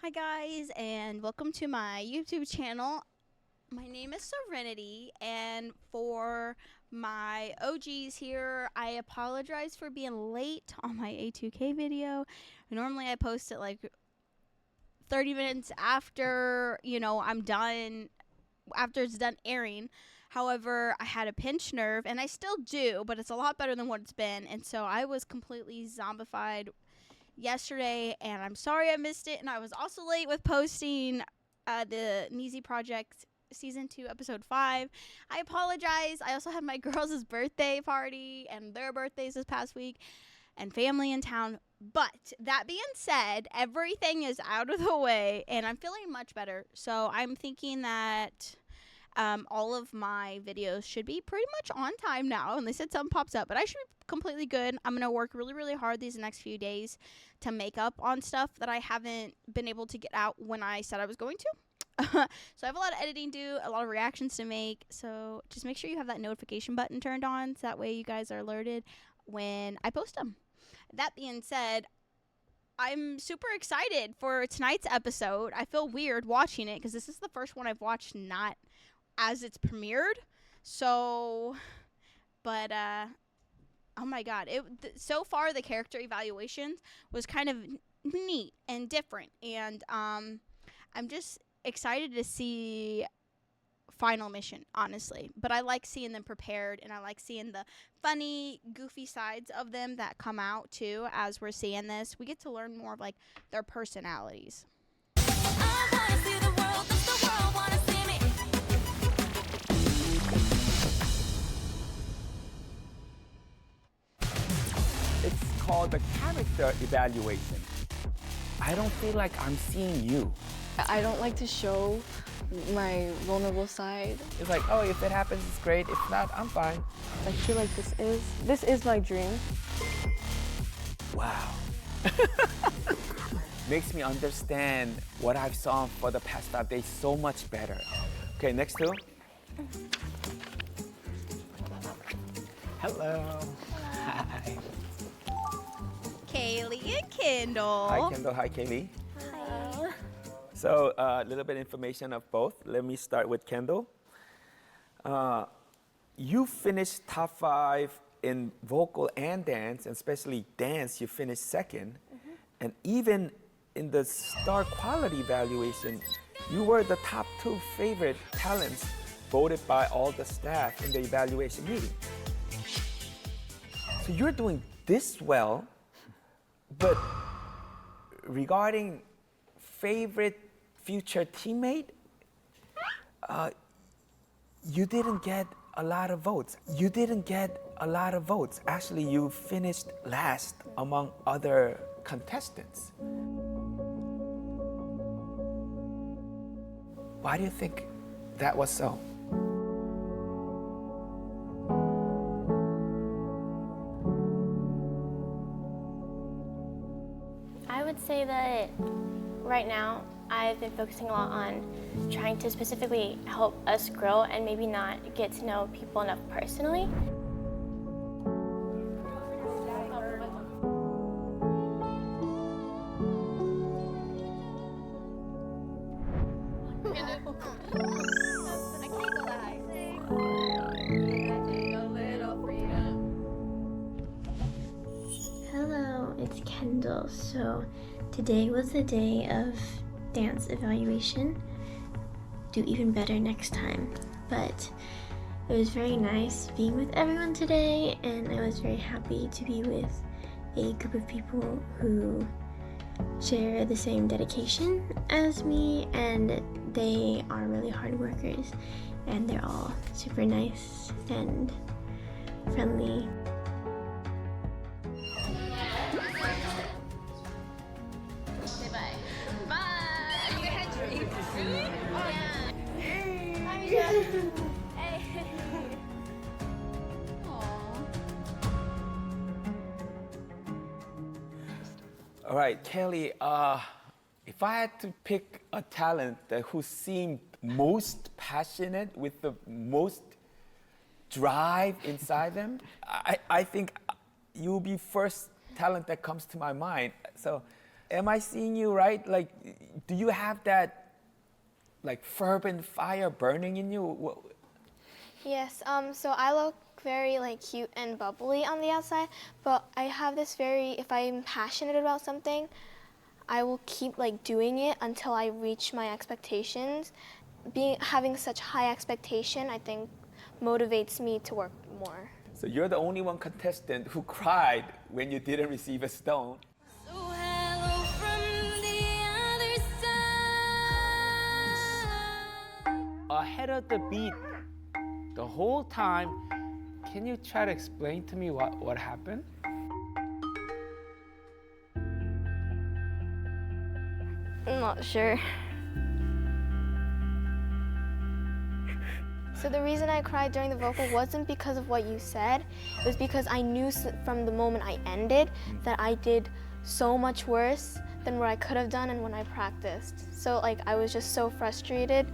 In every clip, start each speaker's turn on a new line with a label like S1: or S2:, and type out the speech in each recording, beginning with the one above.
S1: Hi guys, and welcome to my YouTube channel. My name is Serenity, and for my OGs here, I apologize for being late on my A2K video. Normally I post it like 30 minutes after, I'm done, after it's done airing. However, I had a pinched nerve, and I still do, but it's a lot better than what it's been, and so I was completely zombified yesterday, and I'm sorry I missed it. And I was also late with posting the Neezy Project season 2 episode 5. I apologize. I also had my girls' birthday party and their birthdays this past week and family in town. But that being said, everything is out of the way and I'm feeling much better. So I'm thinking that all of my videos should be pretty much on time now. And they said something pops up, but I should be completely good. I'm going to work really, really hard these next few days to make up on stuff that I haven't been able to get out when I said I was going to. So I have a lot of editing to do, a lot of reactions to make. So just make sure you have that notification button turned on, so that way you guys are alerted when I post them. That being said, I'm super excited for tonight's episode. I feel weird watching it because this is the first one I've watched not as it's premiered. So, but oh my god, so far the character evaluations was kind of neat and different, and I'm just excited to see final mission, honestly. But I like seeing them prepared, and I like seeing the funny, goofy sides of them that come out too as we're seeing this. We get to learn more of like their personalities. I wanna see the world, does the world wanna see me?
S2: It's called the character evaluation. I don't feel like I'm seeing you.
S3: I don't like to show my vulnerable side.
S2: It's like, oh, if it happens, it's great. If not, I'm fine.
S3: I feel like this is my dream.
S2: Wow. Makes me understand what I've saw for the past 5 days so much better. Okay, next two. Hello. Hi.
S1: Kaylee and Kendall.
S2: Hi, Kendall. Hi, Kaylee.
S3: Hi.
S2: So a little bit information of both. Let me start with Kendall. You finished top 5 in vocal and dance, and especially dance, you finished second. And even in the star quality evaluation, you were the top 2 favorite talents voted by all the staff in the evaluation meeting. So you're doing this well, but regarding favorite future teammate, you didn't get a lot of votes. Actually, you finished last among other contestants. Why do you think that was so?
S4: I would say that right now I've been focusing a lot on trying to specifically help us grow and maybe not get to know people enough personally.
S5: Hello, it's Kendall. So today was the day of dance evaluation. Do even better next time. But it was very nice being with everyone today, and I was very happy to be with a group of people who share the same dedication as me, and they are really hard workers, and they're all super nice and friendly.
S2: All right, Kelly, if I had to pick a talent who seemed most passionate with the most drive inside them, I think you'll be first talent that comes to my mind. So am I seeing you right? Like Do you have that like fervent fire burning in you?
S4: Yes, so I look very like cute and bubbly on the outside, but I have this if I'm passionate about something, I will keep like doing it until I reach my expectations. Having such high expectation, I think, motivates me to work more.
S2: So you're the only one contestant who cried when you didn't receive a stone.
S6: So hello from the other side.
S2: Ahead of the beat the whole time. Can you try to explain to me what happened?
S4: I'm not sure. So the reason I cried during the vocal wasn't because of what you said. It was because I knew from the moment I ended that I did so much worse than what I could have done and when I practiced. So like I was just so frustrated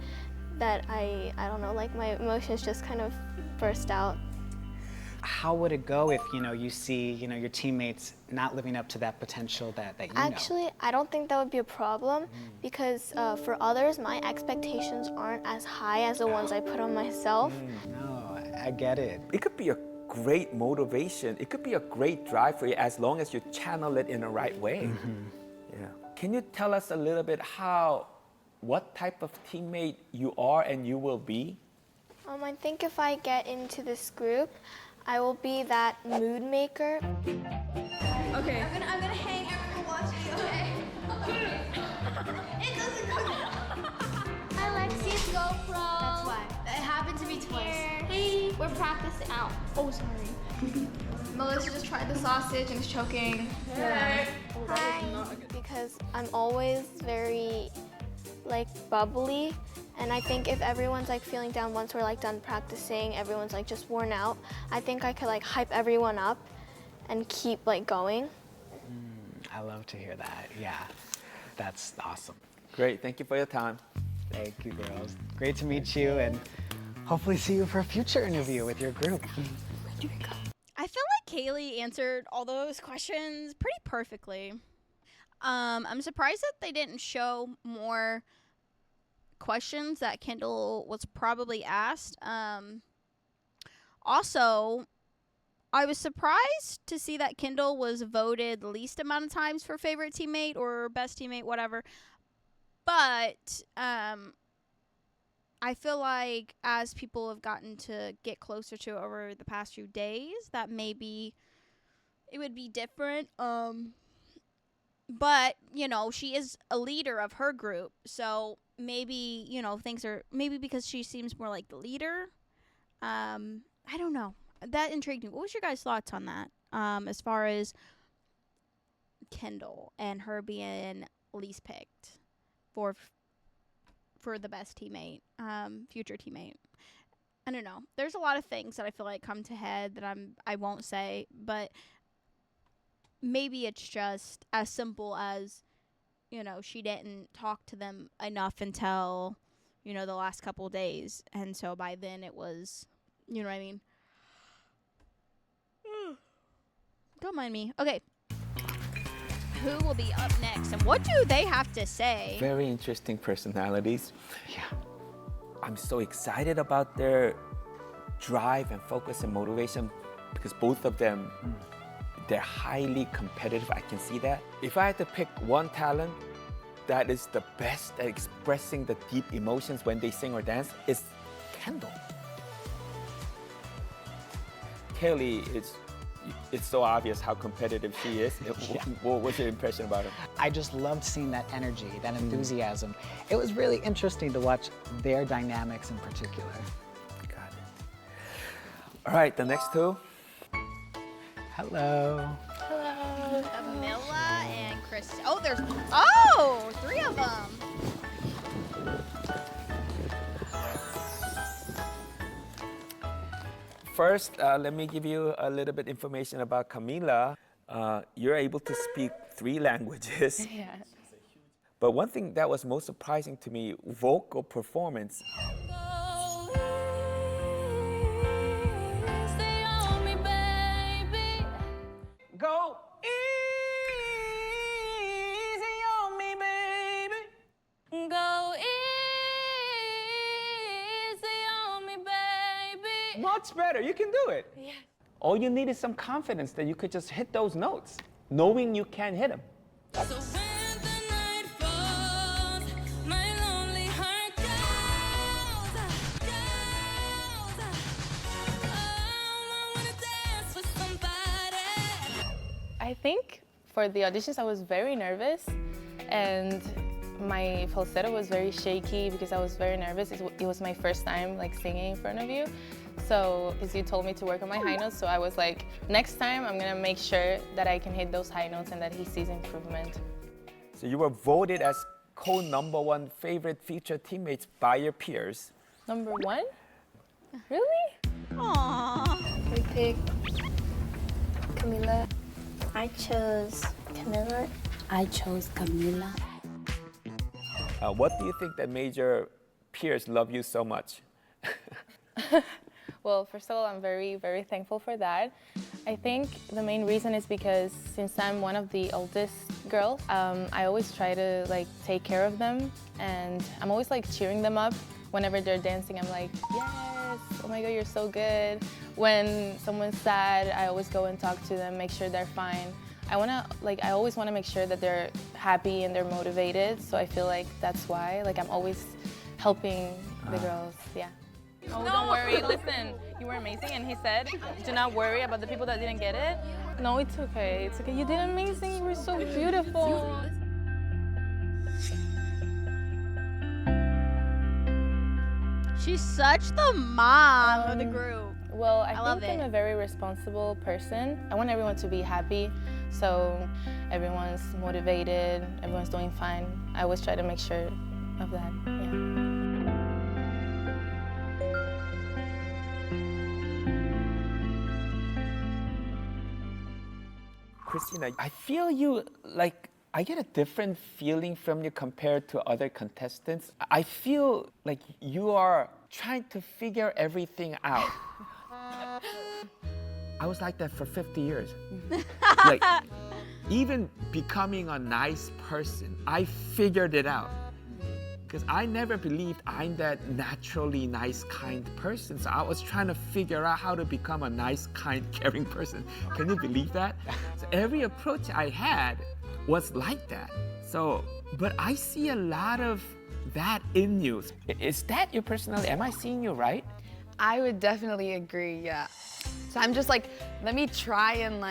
S4: that I don't know, like my emotions just kind of burst out.
S7: How would it go if you see your teammates not living up to that potential that you know?
S4: Actually, I don't think that would be a problem because for others, my expectations aren't as high as the ones I put on myself.
S7: No, I get it.
S2: It could be a great motivation. It could be a great drive for you as long as you channel it in the right way. Yeah. Can you tell us a little bit what type of teammate you are and you will be?
S4: I think if I get into this group, I will be that mood maker.
S1: Okay. I'm gonna hang everyone watching, okay? It doesn't go.
S6: Alexia's GoPro.
S1: That's why. It happened to me twice.
S6: Hey, we're practicing. Ow.
S1: Oh, sorry. Melissa just tried the sausage and is choking.
S4: Hi. Because I'm always very like bubbly, and I think if everyone's like feeling down once we're like done practicing, everyone's like just worn out, I think I could like hype everyone up and keep like going.
S7: I love to hear that. Yeah, that's awesome.
S2: Great, thank you for your time.
S7: Thank you, girls. Great to meet you, and hopefully see you for a future interview with your group.
S1: I feel like Kaylee answered all those questions pretty perfectly. I'm surprised that they didn't show more questions that Kendall was probably asked. Also, I was surprised to see that Kendall was voted least amount of times for favorite teammate or best teammate, whatever. But I feel like as people have gotten to get closer to over the past few days, that maybe it would be different. But, she is a leader of her group. So maybe, things are, maybe because she seems more like the leader. I don't know. That intrigued me. What was your guys' thoughts on that? As far as Kendall and her being least picked for the best teammate, future teammate. I don't know. There's a lot of things that I feel like come to head that I won't say, but maybe it's just as simple as, she didn't talk to them enough until, the last couple of days. And so by then it was, you know what I mean? Don't mind me. Okay. Who will be up next and what do they have to say?
S2: Very interesting personalities.
S7: Yeah.
S2: I'm so excited about their drive and focus and motivation because both of them, they're highly competitive. I can see that. If I had to pick one talent that is the best at expressing the deep emotions when they sing or dance, it's Kendall. Kaylee, it's so obvious how competitive she is. What was your impression about her?
S7: I just loved seeing that energy, that enthusiasm. It was really interesting to watch their dynamics in particular.
S2: Got it. All right, the next two.
S7: Hello.
S1: Camilla and Christina. Oh, there's three of them.
S2: First, let me give you a little bit information about Camilla. You're able to speak 3 languages.
S3: Yeah.
S2: But one thing that was most surprising to me, vocal performance.
S6: Stay on me, baby.
S7: Go easy on me, baby.
S2: Much better. You can do it. Yeah. All you need is some confidence that you could just hit those notes, knowing you can hit them.
S6: So when the night falls, my lonely heart goes. Oh, I wanna dance with somebody.
S3: I think for the auditions I was very nervous, and my falsetto was very shaky because I was very nervous. It was my first time like singing in front of you. So, because you told me to work on my high notes, so I was like, next time I'm gonna make sure that I can hit those high notes and that he sees improvement.
S2: So you were voted as co-#1 favorite future teammates by your peers.
S3: Number 1? Really?
S1: Aww.
S4: We picked Camilla.
S5: I chose Camilla.
S8: I chose Camilla.
S2: What do you think that made your peers love you so much?
S3: Well, first of all, I'm very, very thankful for that. I think the main reason is because since I'm one of the oldest girls, I always try to like take care of them, and I'm always like cheering them up. Whenever they're dancing, I'm like, yes, oh my God, you're so good. When someone's sad, I always go and talk to them, make sure they're fine. I always want to make sure that they're happy and they're motivated. So I feel like that's why, like I'm always helping the girls, yeah. Oh, don't worry, listen, you were amazing, and he said, do not worry about the people that didn't get it. No, it's okay, it's okay. You did amazing, you were so beautiful.
S1: She's such the mom of the group.
S3: Well, I
S1: love
S3: think I'm
S1: it.
S3: a very responsible person. I want everyone to be happy, so everyone's motivated, everyone's doing fine. I always try to make sure of that, yeah.
S2: Christina, I feel you, like, I get a different feeling from you compared to other contestants. I feel like you are trying to figure everything out. I was like that for 50 years. Like, even becoming a nice person, I figured it out. Because I never believed I'm that naturally nice, kind person. So I was trying to figure out how to become a nice, kind, caring person. Can you believe that? So every approach I had was like that. So, but I see a lot of that in you. Is that your personality? Am I seeing you right?
S8: I would definitely agree, yeah. So I'm just like, let me try and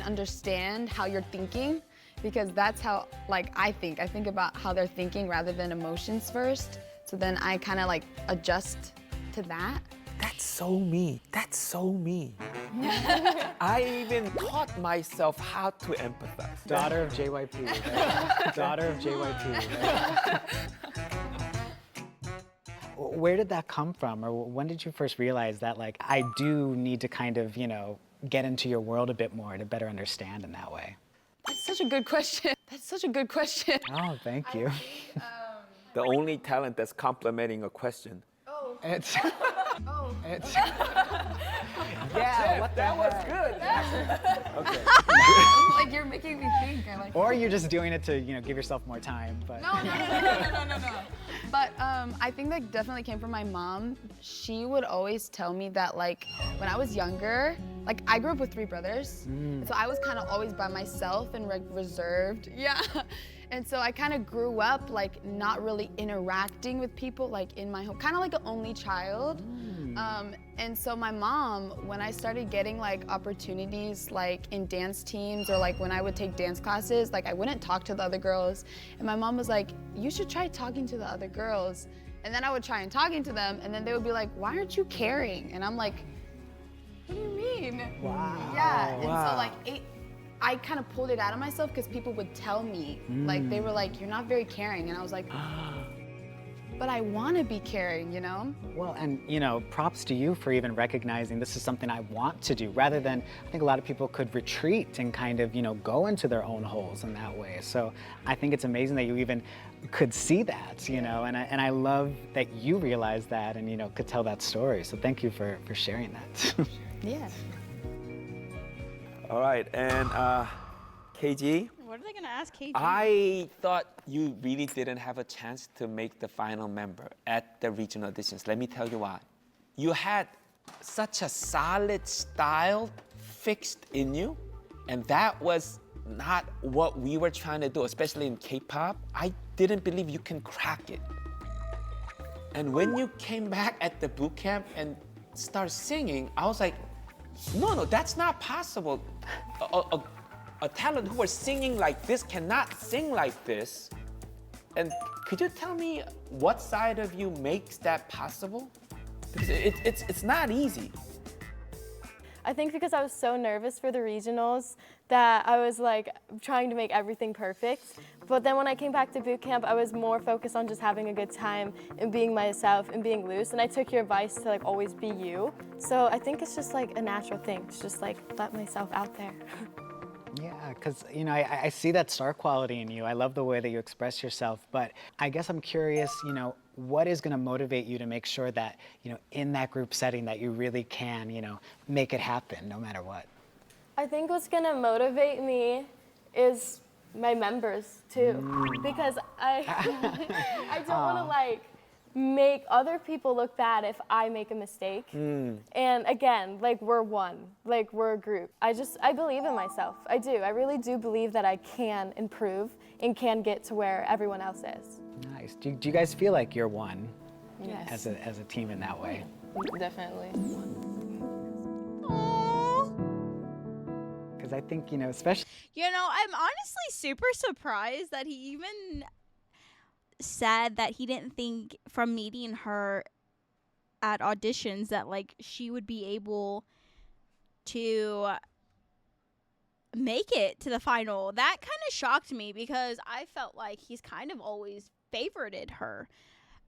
S8: understand how you're thinking, because that's how I think. I think about how they're thinking rather than emotions first. So then I kind of like adjust to that.
S2: That's so me. That's so me. I even taught myself how to empathize.
S7: Daughter of JYP, right? Daughter of JYP, right? Where did that come from? Or when did you first realize that, like, I do need to kind of, get into your world a bit more to better understand in that way?
S8: That's such a good question. That's such a good question.
S7: Oh, thank you.
S2: The only talent that's complimenting a question.
S7: It's, it's,
S2: Yeah, that was good. Okay.
S8: Like, you're making me think.
S7: or you're just doing it to, give yourself more time. But
S8: No. But I think that definitely came from my mom. She would always tell me that, like, when I was younger, like, I grew up with 3 brothers. So I was kind of always by myself and reserved. Yeah. And so I kind of grew up, like, not really interacting with people, like, in my home, kind of like an only child. And so my mom, when I started getting, like, opportunities, like, in dance teams or, like, when I would take dance classes, like, I wouldn't talk to the other girls. And my mom was like, you should try talking to the other girls. And then I would try and talking to them, and then they would be like, why aren't you caring? And I'm like, what do you mean?
S7: Wow.
S8: Yeah, and
S2: Wow.
S8: so, like, I kind of pulled it out of myself because people would tell me, like, they were like, you're not very caring. And I was like, but I want to be caring,
S7: Well, and props to you for even recognizing this is something I want to do, rather than, I think a lot of people could retreat and kind of, go into their own holes in that way. So I think it's amazing that you even could see that, and I love that you realized that and, could tell that story. So thank you for sharing that.
S8: Yeah.
S2: All right, and KG,
S1: What are they gonna ask KG?
S2: I thought you really didn't have a chance to make the final member at the regional auditions. Let me tell you why. You had such a solid style fixed in you, and that was not what we were trying to do, especially in K-pop. I didn't believe you can crack it. And when you came back at the boot camp and started singing, I was like, no, that's not possible. A talent who was singing like this cannot sing like this. And could you tell me what side of you makes that possible? Because it's not easy.
S9: I think because I was so nervous for the regionals that I was like trying to make everything perfect. But then when I came back to boot camp, I was more focused on just having a good time and being myself and being loose. And I took your advice to like always be you. So I think it's just like a natural thing to just like let myself out there.
S7: Yeah, because you know, I see that star quality in you. I love the way that you express yourself, but I guess I'm curious, you know, what is going to motivate you to make sure that, you know, in that group setting that you really can, you know, make it happen no matter what?
S9: I think what's gonna motivate me is my members too, because I don't want to like make other people look bad if I make a mistake. And again, like we're one, like we're a group. I believe in myself. I do. I really do believe that I can improve and can get to where everyone else is.
S7: Nice. Do you guys feel like you're one
S3: Yes.
S7: as a team in that way?
S3: Definitely.
S7: Because I think, you know, especially.
S1: You know, I'm honestly super surprised that he even said that he didn't think from meeting her at auditions that like she would be able to make it to the final. That kind of shocked me because I felt like he's kind of always favorited her.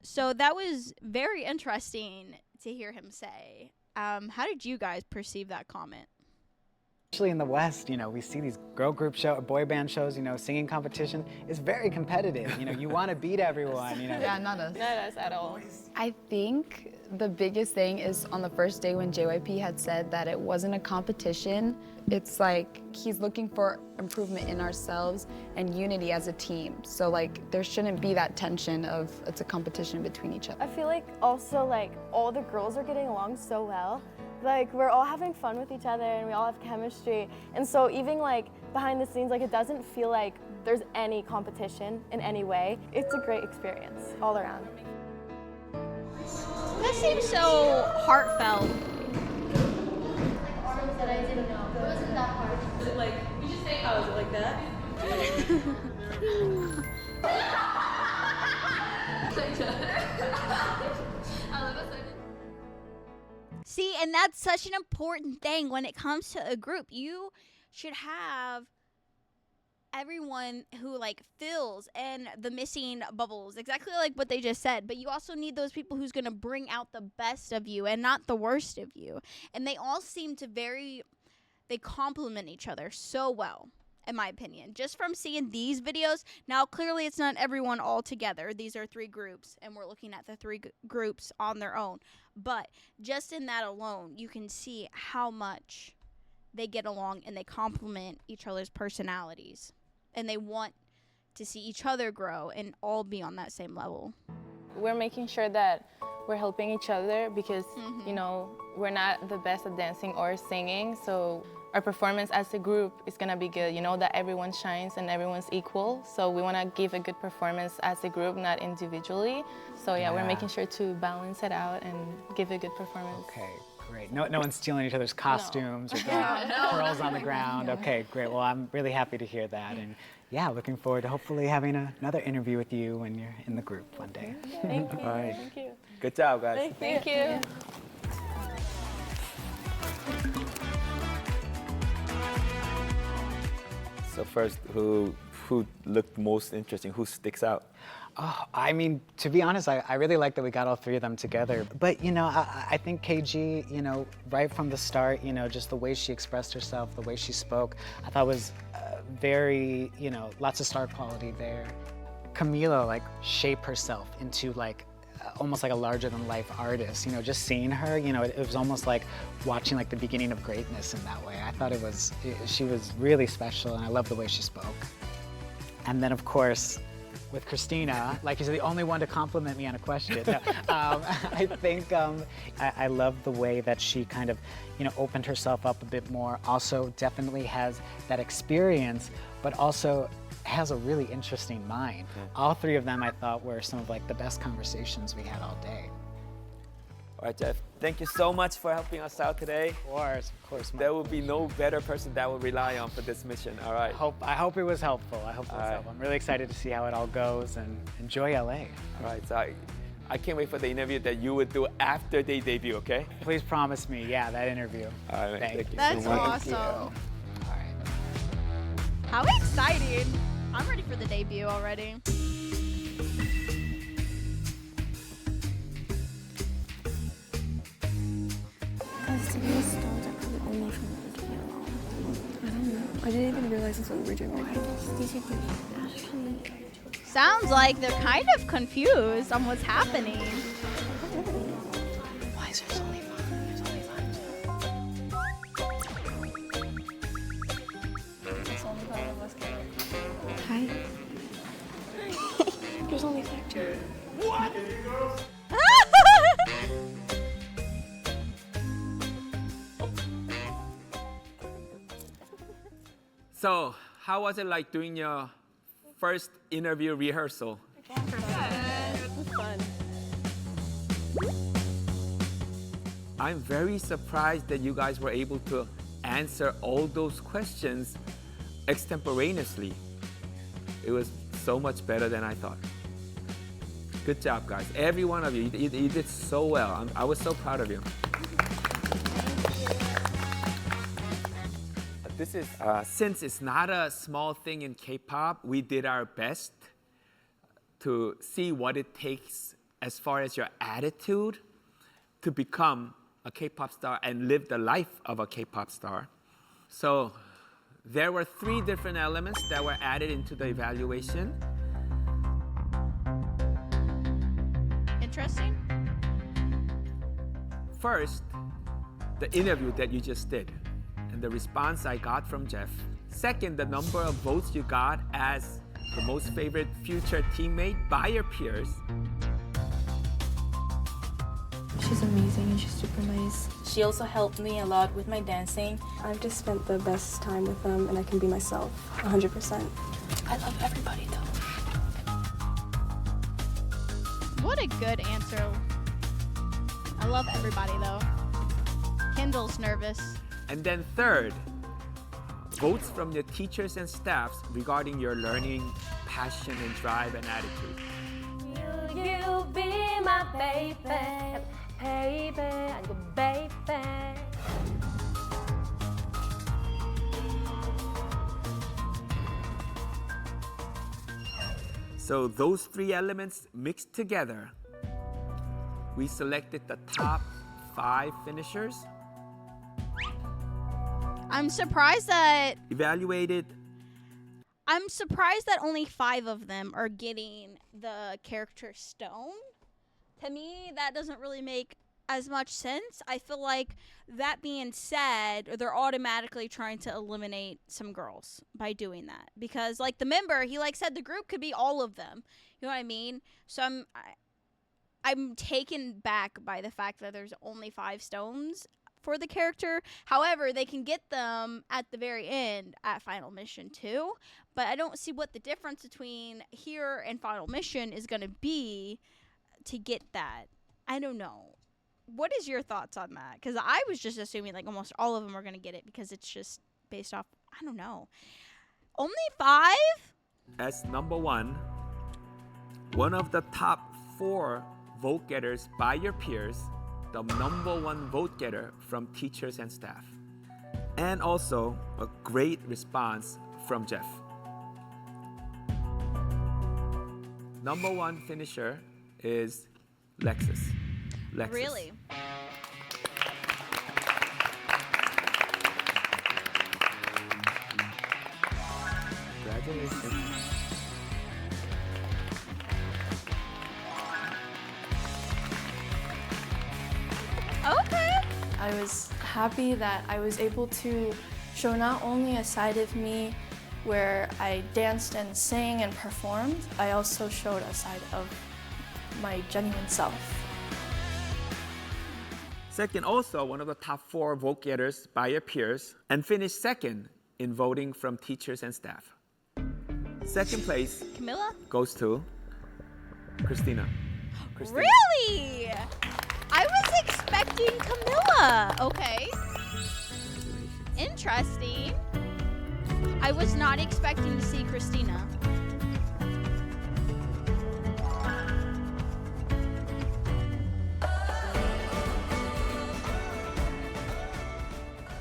S1: So that was very interesting to hear him say. How did you guys perceive that comment?
S7: Especially in the West, you know, we see these girl group boy band shows, you know, singing competition. It's very competitive. You know, you want to beat everyone, you know.
S8: Yeah, not us.
S3: Not us at all.
S8: I think the biggest thing is on the first day when JYP had said that it wasn't a competition. It's like he's looking for improvement in ourselves and unity as a team. So like there shouldn't be that tension of it's a competition between each other.
S9: I feel like also like all the girls are getting along so well. Like we're all having fun with each other and we all have chemistry. And so even like behind the scenes, like it doesn't feel like there's any competition in any way. It's a great experience all around.
S1: That seems so heartfelt.
S5: Arms that I didn't know. It wasn't that hard.
S10: Is it like, you just say, oh, is it like that?
S1: See, and that's such an important thing when it comes to a group. You should have everyone who like fills and the missing bubbles, exactly like what they just said. But you also need those people who's going to bring out the best of you and not the worst of you. And they all seem to they complement each other so well, in my opinion. Just from seeing these videos, now clearly it's not everyone all together. These are 3 groups, and we're looking at the 3 groups on their own. But just in that alone, you can see how much they get along and they complement each other's personalities. And they want to see each other grow and all be on that same level.
S3: We're making sure that we're helping each other because, you know, we're not the best at dancing or singing. So our performance as a group is going to be good. You know that everyone shines and everyone's equal. So we want to give a good performance as a group, not individually. So yeah, we're making sure to balance it out and give a good performance.
S7: Okay, great. No one's stealing each other's costumes or throwing pearls on the ground. Okay, great. Well, I'm really happy to hear that. And yeah, looking forward to hopefully having another interview with you when you're in the group one day.
S3: Thank you.
S2: All right.
S3: Thank you.
S2: Good job, guys.
S3: Thank you.
S2: So first, who looked most interesting? Who sticks out?
S7: Oh, I mean, to be honest, I really like that we got all 3 of them together. But, you know, I think KG, you know, right from the start, you know, just the way she expressed herself, the way she spoke, I thought was very, you know, lots of star quality there. Camilla, like, shaped herself into, like, almost like a larger-than-life artist. You know, just seeing her, you know, it was almost like watching, like, the beginning of greatness in that way. I thought she was really special, and I love the way she spoke. And then, of course, with Christina. Like he's the only one to compliment me on a question. No, I think I love the way that she kind of, opened herself up a bit more. Also, definitely has that experience, but also has a really interesting mind. All three of them, I thought, were some of like the best conversations we had all day.
S2: All right, Jeff, thank you so much for helping us out today.
S7: Of course.
S2: There will be no better person that will rely on for this mission, all right?
S7: I hope it was helpful. I'm really excited to see how it all goes and enjoy LA.
S2: All right, so I can't wait for the interview that you would do after they debut, okay?
S7: Please promise me, that interview.
S2: All right, thank you
S1: That's
S2: so much.
S1: awesome.
S7: All right.
S1: How exciting. I'm ready for the debut already.
S11: I didn't even realize that's what we were doing.
S1: Sounds like they're kind of confused on what's happening.
S11: Why is there only five? There's only five. Hi. There's only five too. What?
S2: So, how was it like doing your first interview rehearsal?
S9: It was fun.
S2: I'm very surprised that you guys were able to answer all those questions extemporaneously. It was so much better than I thought. Good job, guys. Every one of you, you did so well. I was so proud of you. This is, since it's not a small thing in K-pop, we did our best to see what it takes as far as your attitude to become a K-pop star and live the life of a K-pop star. So there were 3 different elements that were added into the evaluation.
S1: Interesting.
S2: First, the interview that you just did and the response I got from Jeff. Second, the number of votes you got as the most favorite future teammate by your peers.
S11: She's amazing and she's super nice.
S12: She also helped me a lot with my dancing.
S11: I've just spent the best time with them and I can be myself 100%.
S12: I love everybody though.
S1: What a good answer. I love everybody though. Kendall's nervous.
S2: And then third, votes from your teachers and staffs regarding your learning, passion, and drive and attitude.
S9: Will you be my baby, baby, and go baby.
S2: So those 3 elements mixed together, we selected the top 5 finishers.
S1: I'm surprised that only 5 of them are getting the character stone. To me, that doesn't really make as much sense. I feel like, that being said, they're automatically trying to eliminate some girls by doing that. Because, like, the member, he, like, said the group could be all of them. You know what I mean? So I'm taken back by the fact that there's only 5 stones for the character. However, they can get them at the very end at Final Mission too. But I don't see what the difference between here and Final Mission is going to be to get that. I don't know. What is your thoughts on that? Because I was just assuming like almost all of them are going to get it because it's just based off, I don't know. Only 5?
S2: As number 1, one of the top 4 vote getters by your peers, the number 1 vote getter from teachers and staff. And also a great response from Jeff. Number 1 finisher is Lexus.
S1: Really?
S2: Congratulations.
S1: Okay.
S13: I was happy that I was able to show not only a side of me where I danced and sang and performed. I also showed a side of my genuine self.
S2: Second, also one of the top 4 vote-getters by your peers, and finished second in voting from teachers and staff. Second place
S1: Camilla?
S2: goes to Christina.
S1: Really? I was expecting Camilla. Okay. Interesting. I was not expecting to see Christina.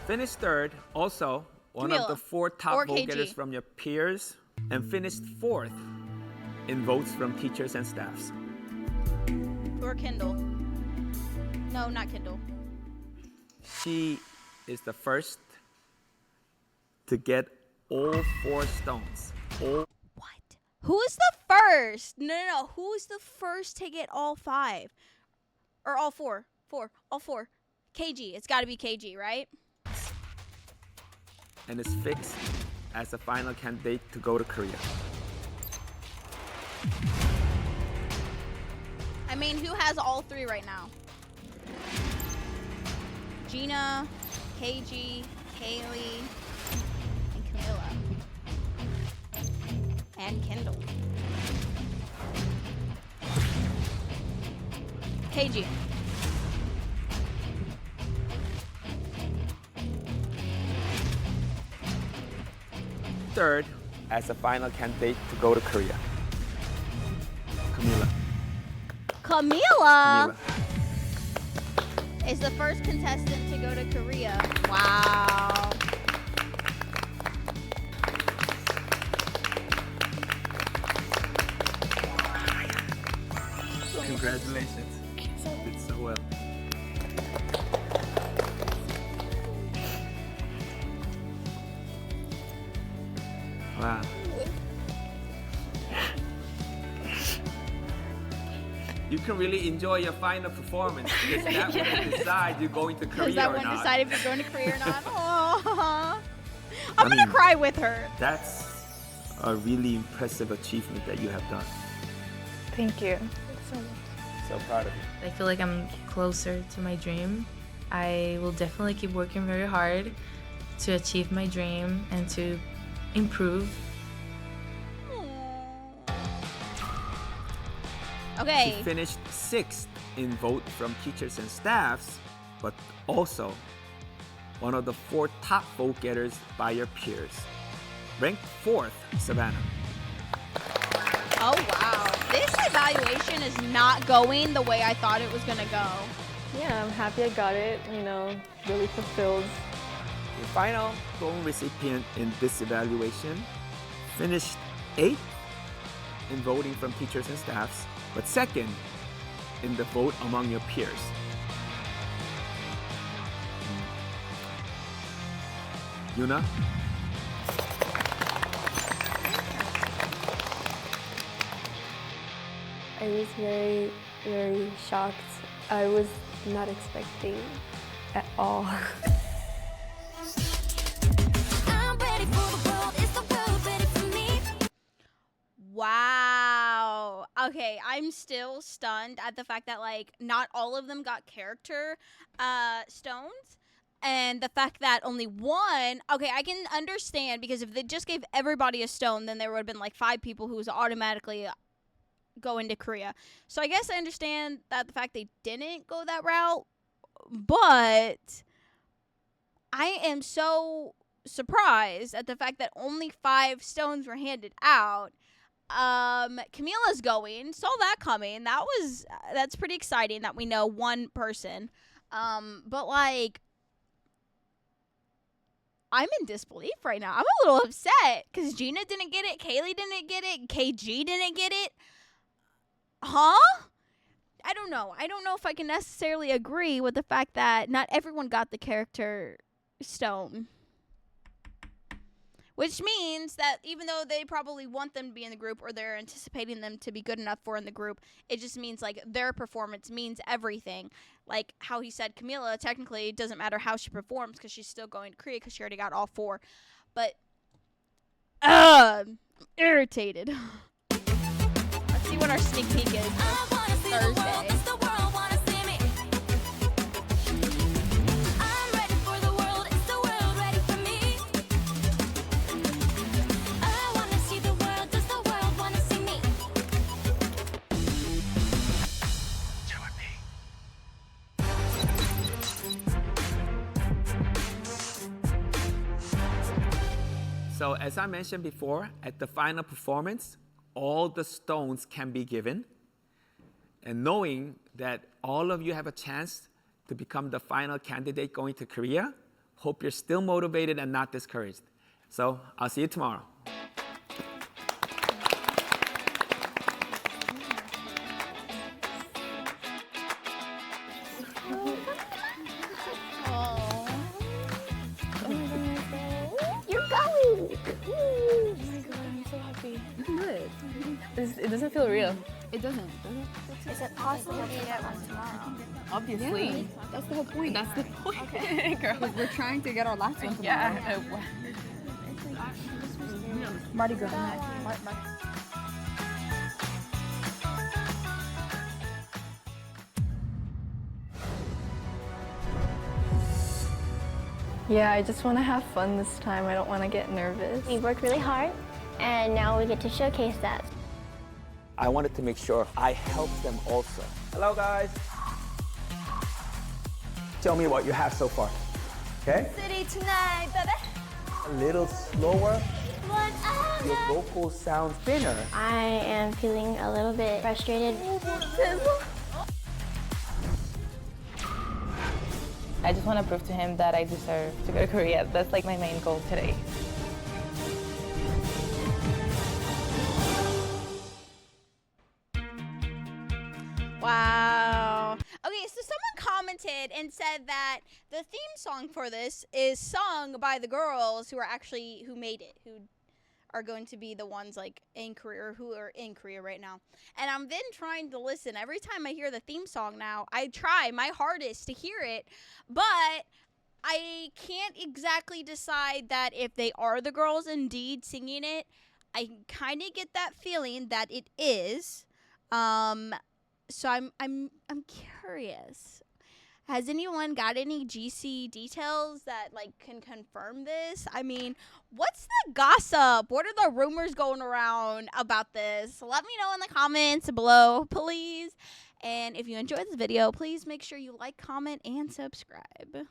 S2: Finished third, also one of
S1: Camilla
S2: the 4 top
S1: or
S2: vote-getters
S1: KG.
S2: from your peers, and finished fourth in votes from teachers and staffs.
S1: Or Kendall. No, not Kendall.
S2: She is the first to get all 4 stones. All
S1: Who is the first? No. Who is the first to get all 5? Or all 4? All 4. KG. It's got to be KG, right?
S2: and is fixed as the final candidate to go to Korea.
S1: I mean, who has all 3 right now? Gina, KG, Kaylee, and Camilla. And Kendall. KG.
S2: Third, as the final candidate to go to Korea. Camilla.
S1: Camilla is the first contestant to go to Korea. Wow.
S2: Congratulations. You did so well. Wow. You can really enjoy your final performance because that will decide you're going to Korea
S1: Because that
S2: or
S1: won't
S2: not.
S1: decide if you're going to Korea or not. Aww. I'm going to cry with her.
S2: That's a really impressive achievement that you have done.
S3: Thank you.
S2: So proud of you.
S14: I feel like I'm closer to my dream. I will definitely keep working very hard to achieve my dream and to improve.
S1: Okay.
S2: She finished 6th in vote from teachers and staffs, but also one of the 4 top vote getters by your peers. Ranked 4th, Savannah.
S1: Oh, wow. This evaluation is not going the way I thought it was going to go.
S11: Yeah, I'm happy I got it, really fulfilled.
S2: The final gold recipient in this evaluation finished 8th in voting from teachers and staffs, but 2nd in the vote among your peers. Yuna?
S11: I was very, very shocked. I was not expecting at all.
S1: Wow. Okay, I'm still stunned at the fact that not all of them got character stones. And the fact that only one, okay, I can understand because if they just gave everybody a stone, then there would have been 5 people who was automatically going to Korea. So I guess I understand that the fact they didn't go that route, but I am so surprised at the fact that only 5 stones were handed out. Camilla's going. Saw that coming. That's pretty exciting that we know one person. But I'm in disbelief right now. I'm a little upset because Gina didn't get it, Kaylee didn't get it, KG didn't get it. Huh? I don't know. I don't know if I can necessarily agree with the fact that not everyone got the character stone. Which means that even though they probably want them to be in the group or they're anticipating them to be good enough for in the group, it just means their performance means everything. Like how he said Camilla, technically it doesn't matter how she performs because she's still going to Korea because she already got all 4. But I'm irritated. Let's see what our sneak peek is Thursday.
S2: So as I mentioned before, at the final performance, all the stones can be given. And knowing that all of you have a chance to become the final candidate going to Korea, hope you're still motivated and not discouraged. So I'll see you tomorrow.
S4: You're going!
S3: Oh my god, I'm so happy. Good. It doesn't feel real.
S8: It doesn't, does it?
S4: Is it possible to get one tomorrow?
S3: Obviously.
S8: Yeah, that's the whole point.
S3: That's the point. Okay. Girl.
S8: We're trying to get our last one tomorrow.
S3: Yeah.
S8: Mardi Gras.
S11: Yeah, I just want to have fun this time. I don't want to get nervous.
S5: We worked really hard, and now we get to showcase that.
S2: I wanted to make sure I helped them also. Hello, guys. Tell me what you have so far, okay?
S4: City tonight, baby.
S2: A little slower. Your vocals sound thinner.
S5: I am feeling a little bit frustrated.
S3: I just want to prove to him that I deserve to go to Korea. That's like my main goal today.
S1: Wow. Okay, so someone commented and said that the theme song for this is sung by the girls who made it, who are going to be the ones like in Korea, or who are in Korea right now. And I'm then trying to listen. Every time I hear the theme song now, I try my hardest to hear it, but I can't exactly decide that if they are the girls indeed singing it. I kind of get that feeling that it is. So I'm curious. Has anyone got any GC details that like can confirm this? I mean, what's the gossip? What are the rumors going around about this? Let me know in the comments below, please. And if you enjoyed this video, please make sure you like, comment, and subscribe.